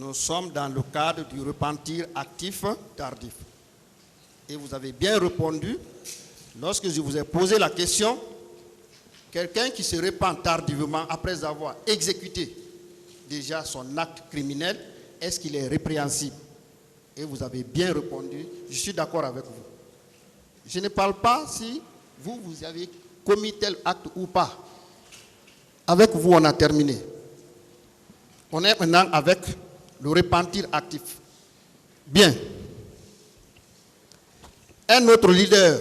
Nous sommes dans le cadre du repentir actif tardif. Et vous avez bien répondu lorsque je vous ai posé la question. Quelqu'un qui se repent tardivement après avoir exécuté déjà son acte criminel, est-ce qu'il est répréhensible? Et vous avez bien répondu, je suis d'accord avec vous. Je ne parle pas si vous avez commis tel acte ou pas. Avec vous, on a terminé. On est maintenant avec le repentir actif. Bien. Un autre leader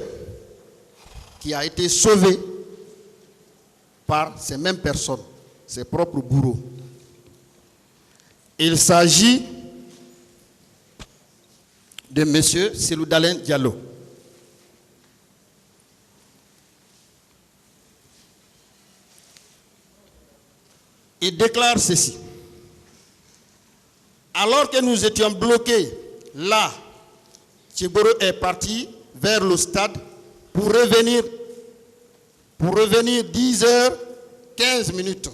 qui a été sauvé par ces mêmes personnes, ses propres bourreaux. Il s'agit de M. Seloudalen Diallo. Il déclare ceci. Alors que nous étions bloqués là, Tchiboro est parti vers le stade pour revenir 10h15 minutes.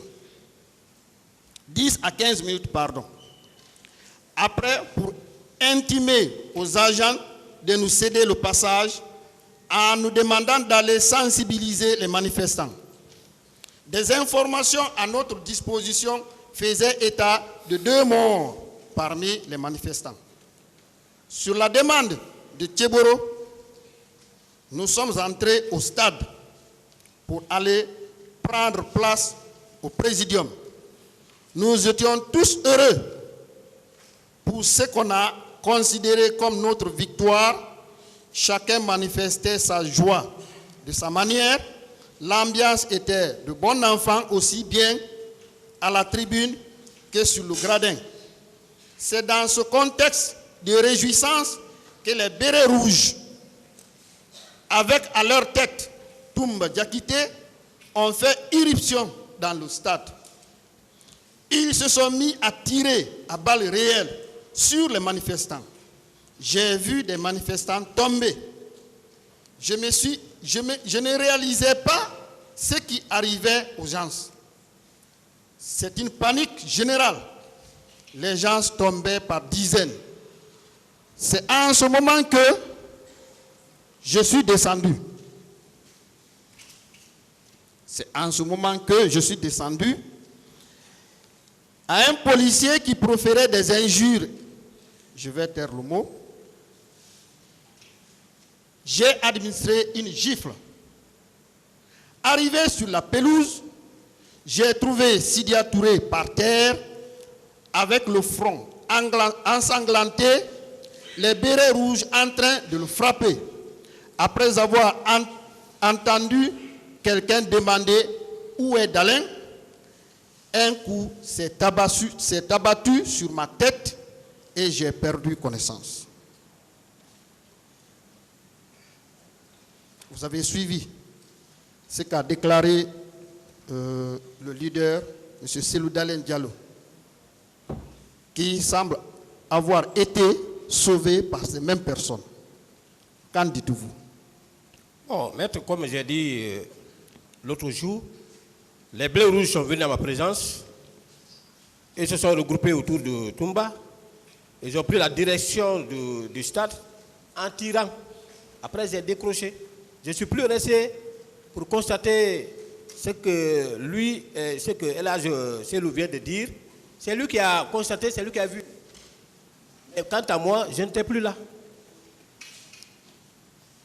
10 à 15 minutes, pardon. Après, pour intimer aux agents de nous céder le passage en nous demandant d'aller sensibiliser les manifestants. Des informations à notre disposition faisaient état de 2 morts parmi les manifestants. Sur la demande de Tchiboro, nous sommes entrés au stade pour aller prendre place au présidium. Nous étions tous heureux pour ce qu'on a considéré comme notre victoire. Chacun manifestait sa joie de sa manière. L'ambiance était de bon enfant aussi bien à la tribune que sur le gradin. C'est dans ce contexte de réjouissance que les bérets rouges, avec à leur tête Toumba Diakité, ont fait irruption dans le stade. Ils se sont mis à tirer à balles réelles sur les manifestants. J'ai vu des manifestants tomber. Je ne réalisais pas ce qui arrivait aux gens. C'est une panique générale. Les gens tombaient par dizaines. C'est en ce moment que je suis descendu. C'est en ce moment que je suis descendu à un policier qui proférait des injures. Je vais taire le mot. J'ai administré une gifle. Arrivé sur la pelouse, j'ai trouvé Sidia Touré par terre avec le front ensanglanté, les bérets rouges en train de le frapper. Après avoir entendu quelqu'un demander où est Dalin, un coup s'est abattu sur ma tête et j'ai perdu connaissance. Vous avez suivi ce qu'a déclaré le leader, M. Seloudalen Diallo, qui semble avoir été sauvé par ces mêmes personnes. Qu'en dites-vous? Bon, maître, comme j'ai dit l'autre jour, les bleus rouges sont venus à ma présence et se sont regroupés autour de Toumba. Ils ont pris la direction du stade en tirant. Après, j'ai décroché. Je ne suis plus resté pour constater ce que lui, ce que El Hadj Selou vient de dire. C'est lui qui a constaté, c'est lui qui a vu. Et quant à moi, je n'étais plus là.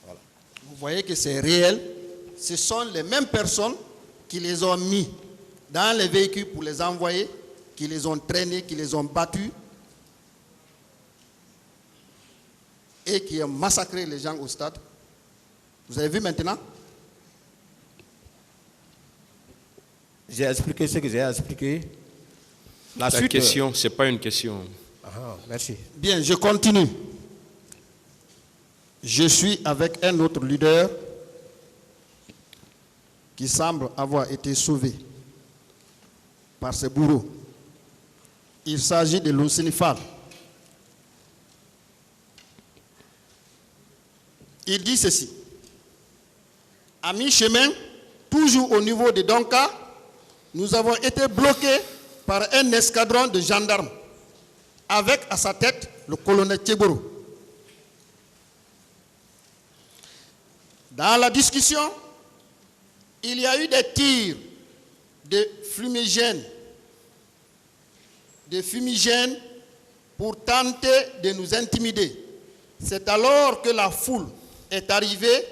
Voilà. Vous voyez que c'est réel. Ce sont les mêmes personnes qui les ont mis dans les véhicules pour les envoyer, qui les ont traînés, qui les ont battus et qui ont massacré les gens au stade. Vous avez vu maintenant? J'ai expliqué ce que j'ai expliqué. La question, ce n'est pas une question. Ah, merci. Bien, je continue. Je suis avec un autre leader qui semble avoir été sauvé par ses bourreaux. Il s'agit de Lousinifal. Il dit ceci. À mi-chemin, toujours au niveau de Donka, nous avons été bloqués par un escadron de gendarmes. avec à sa tête le colonel Tchegoro. Dans la discussion, il y a eu des tirs de fumigènes pour tenter de nous intimider. C'est alors que la foule est arrivée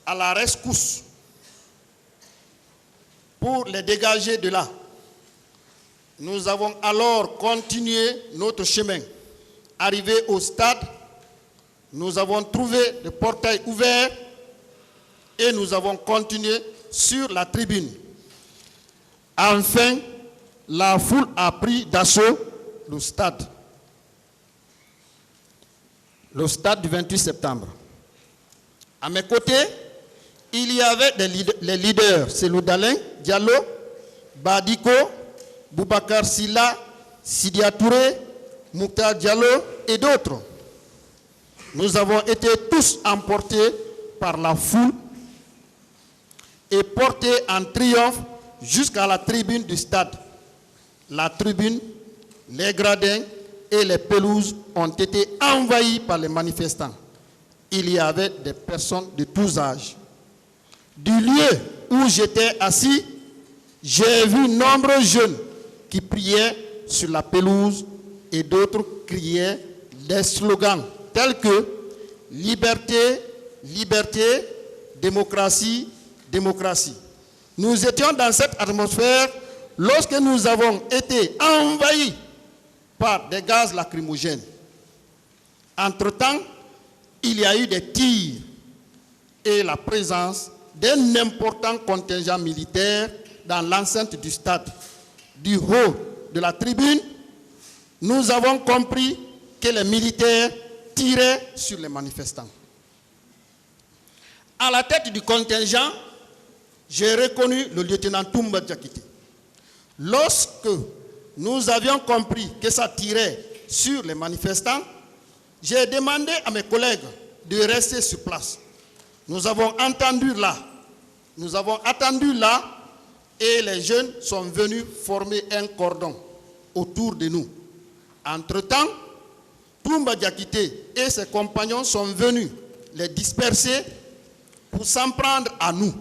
à la rescousse pour les dégager de là. Nous avons alors continué notre chemin. Arrivé au stade, nous avons trouvé le portail ouvert et nous avons continué sur la tribune. Enfin, la foule a pris d'assaut le stade du 28 septembre. À mes côtés, il y avait les leaders, Cellou Dalein, Diallo, Badiko, Boubacar Silla, Sidia Touré, Mouktar Diallo et d'autres. Nous avons été tous emportés par la foule et portés en triomphe jusqu'à la tribune du stade. La tribune, les gradins et les pelouses ont été envahis par les manifestants. Il y avait des personnes de tous âges. Du lieu où j'étais assis, j'ai vu nombreux jeunes qui priaient sur la pelouse et d'autres criaient des slogans tels que « Liberté, liberté, démocratie, démocratie ». Nous étions dans cette atmosphère lorsque nous avons été envahis par des gaz lacrymogènes. Entre-temps, il y a eu des tirs et la présence d'un important contingent militaire dans l'enceinte du stade. Du haut de la tribune, nous avons compris que les militaires tiraient sur les manifestants. À la tête du contingent, j'ai reconnu le lieutenant Toumba Diakité. Lorsque nous avions compris que ça tirait sur les manifestants, j'ai demandé à mes collègues de rester sur place. Nous avons attendu là et les jeunes sont venus former un cordon autour de nous. Entre-temps, Toumba Diakité et ses compagnons sont venus les disperser pour s'en prendre à nous.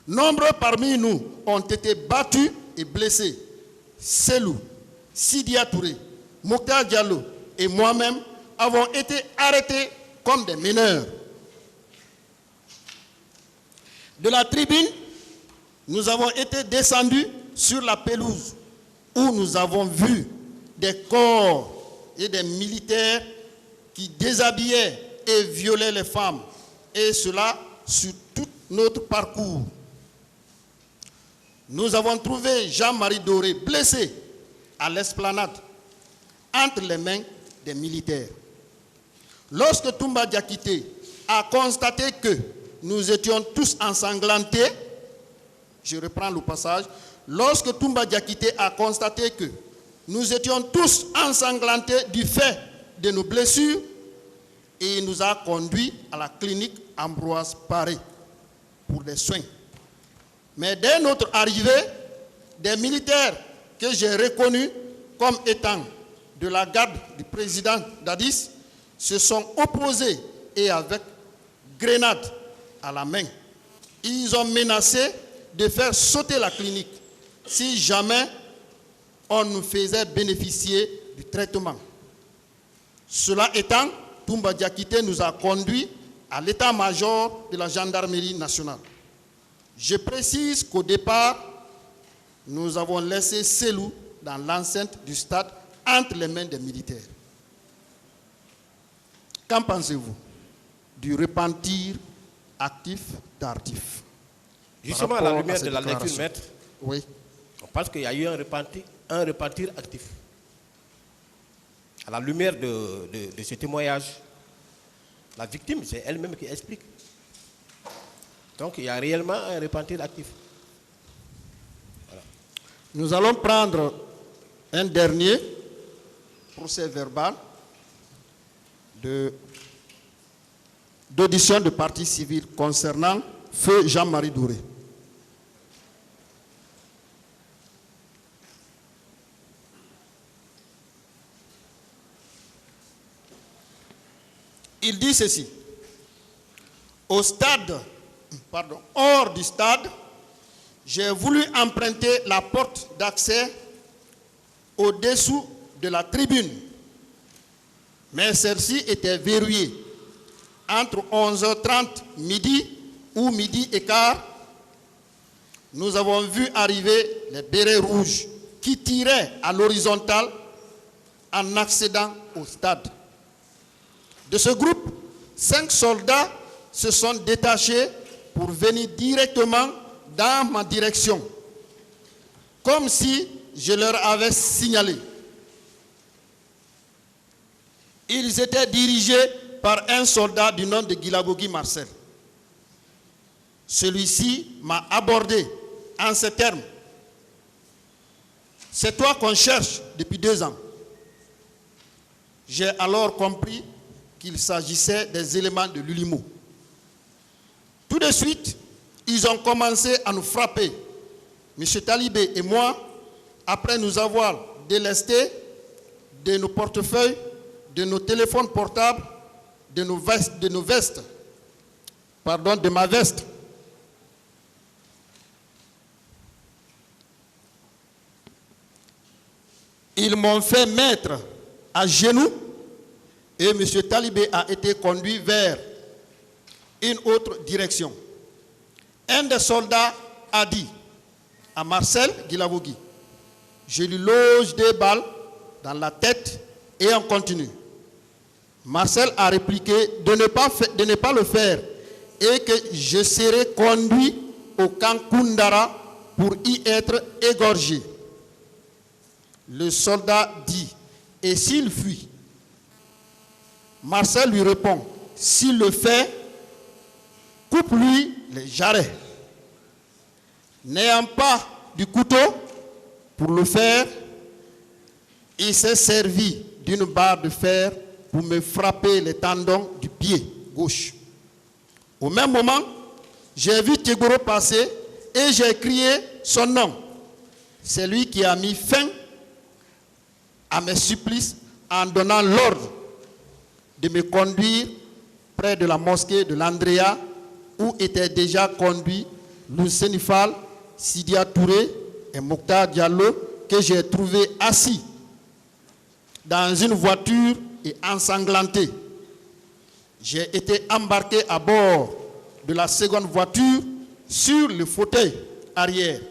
Nombreux parmi nous ont été battus et blessés. Cellou, Sidia Touré, Mouktar Diallo et moi-même avons été arrêtés comme des mineurs. De la tribune, nous avons été descendus sur la pelouse où nous avons vu des corps et des militaires qui déshabillaient et violaient les femmes, et cela sur tout notre parcours. Nous avons trouvé Jean-Marie Doré blessé à l'esplanade entre les mains des militaires. Lorsque Toumba Diakité a constaté que nous étions tous ensanglantés, je reprends le passage, lorsque Toumba Diakité a constaté que nous étions tous ensanglantés du fait de nos blessures, et il nous a conduits à la clinique Ambroise Paré pour des soins. Mais dès notre arrivée, des militaires que j'ai reconnus comme étant de la garde du président Dadis se sont opposés et avec grenades à la main, ils ont menacé de faire sauter la clinique si jamais on nous faisait bénéficier du traitement. Cela étant, Toumba Diakité nous a conduits à l'état-major de la gendarmerie nationale. Je précise qu'au départ, nous avons laissé Cellou dans l'enceinte du stade entre les mains des militaires. Qu'en pensez-vous du repentir actif tardif? Justement, à la lumière de la lecture, maître, oui. On pense qu'il y a eu un repentir actif. À la lumière de ce témoignage, la victime, c'est elle-même qui explique. Donc, il y a réellement un repentir actif. Voilà. Nous allons prendre un dernier procès verbal d'audition de partie civile concernant feu Jean-Marie Doré. Il dit ceci. Hors du stade, j'ai voulu emprunter la porte d'accès au-dessous de la tribune. Mais celle-ci était verrouillée. Entre 11h30 midi ou midi et quart, nous avons vu arriver les bérets rouges qui tiraient à l'horizontale en accédant au stade. De ce groupe, 5 soldats se sont détachés pour venir directement dans ma direction, comme si je leur avais signalé. Ils étaient dirigés par un soldat du nom de Guilabougui Marcel. Celui-ci m'a abordé en ces termes. C'est toi qu'on cherche depuis 2 ans. J'ai alors compris qu'il s'agissait des éléments de l'ULIMO. Tout de suite, ils ont commencé à nous frapper. M. Talibé et moi, après nous avoir délestés de nos portefeuilles, de nos téléphones portables, de ma veste. Ils m'ont fait mettre à genoux et M. Talibé a été conduit vers une autre direction. Un des soldats a dit à Marcel Guilabougui, je lui loge 2 balles dans la tête et on continue. Marcel a répliqué de ne pas le faire et que je serai conduit au camp Koundara pour y être égorgé. Le soldat dit, et s'il fuit? Marcel lui répond, s'il le fait, coupe-lui les jarrets. N'ayant pas du couteau pour le faire, il s'est servi d'une barre de fer pour me frapper les tendons du pied gauche. Au même moment, j'ai vu Tiegoro passer et j'ai crié son nom. C'est lui qui a mis fin à mes supplices en donnant l'ordre de me conduire près de la mosquée de l'Andrea où étaient déjà conduits Loussenifal, Sidia Touré et Mokhtar Diallo que j'ai trouvé assis dans une voiture et ensanglanté. J'ai été embarqué à bord de la seconde voiture sur le fauteuil arrière.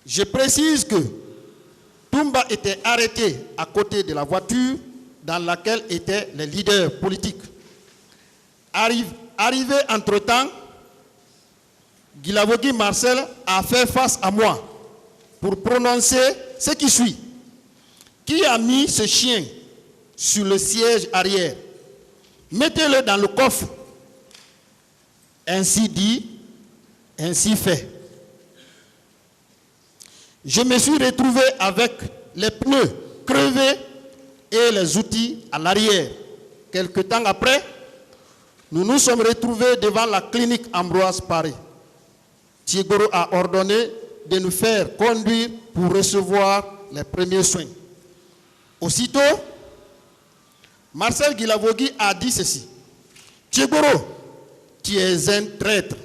Je précise que Toumba était arrêté à côté de la voiture dans laquelle étaient les leaders politiques. Arrivé entre-temps, Guilabougui Marcel a fait face à moi pour prononcer ce qui suit. Qui a mis ce chien sur le siège arrière? Mettez-le dans le coffre. Ainsi dit, ainsi fait. Je me suis retrouvé avec les pneus crevés et les outils à l'arrière. Quelque temps après, nous nous sommes retrouvés devant la clinique Ambroise Paré. Tiegoro a ordonné de nous faire conduire pour recevoir les premiers soins. Aussitôt, Marcel Guilabougui a dit ceci. Tiegoro, tu es un traître.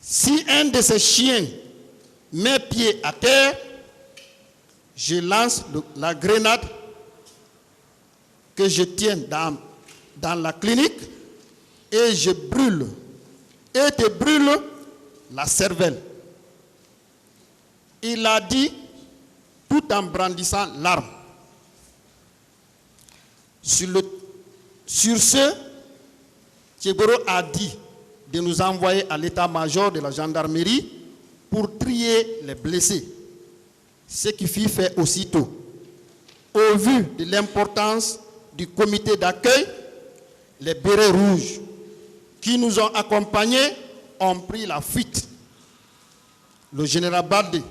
Si un de ces chiens met pied à terre, je lance la grenade que je tiens dans la clinique et je brûle. Et te brûle la cervelle. Il a dit tout en brandissant l'arme. Sur ce, Tiegoro a dit de nous envoyer à l'état-major de la gendarmerie pour trier les blessés. Ce qui fut fait aussitôt. Au vu de l'importance du comité d'accueil, les bérets rouges qui nous ont accompagnés ont pris la fuite. Le général Baldé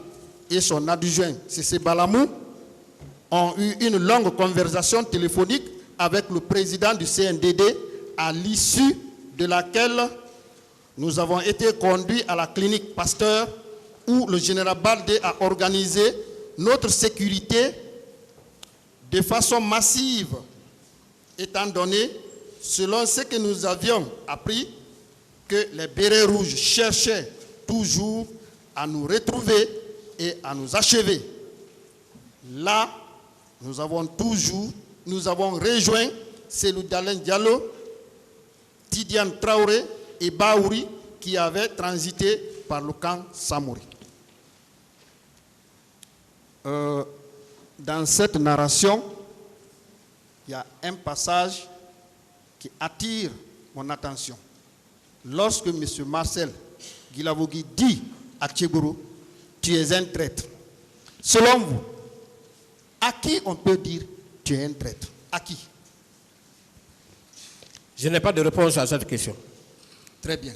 et son adjoint Cissé Balamou ont eu une longue conversation téléphonique avec le président du CNDD à l'issue de laquelle nous avons été conduits à la clinique Pasteur où le général Baldé a organisé notre sécurité de façon massive, étant donné, selon ce que nous avions appris, que les bérets rouges cherchaient toujours à nous retrouver et à nous achever. Là, nous avons rejoint Cellou Dalein Diallo, Tidiane Traoré et Baouri qui avaient transité par le camp Samori. Dans cette narration, il y a un passage qui attire mon attention. Lorsque M. Marcel Guilavogui dit à Tchegoro, tu es un traître. Selon vous, à qui on peut dire tu es un traître? À qui? Je n'ai pas de réponse à cette question. Très bien.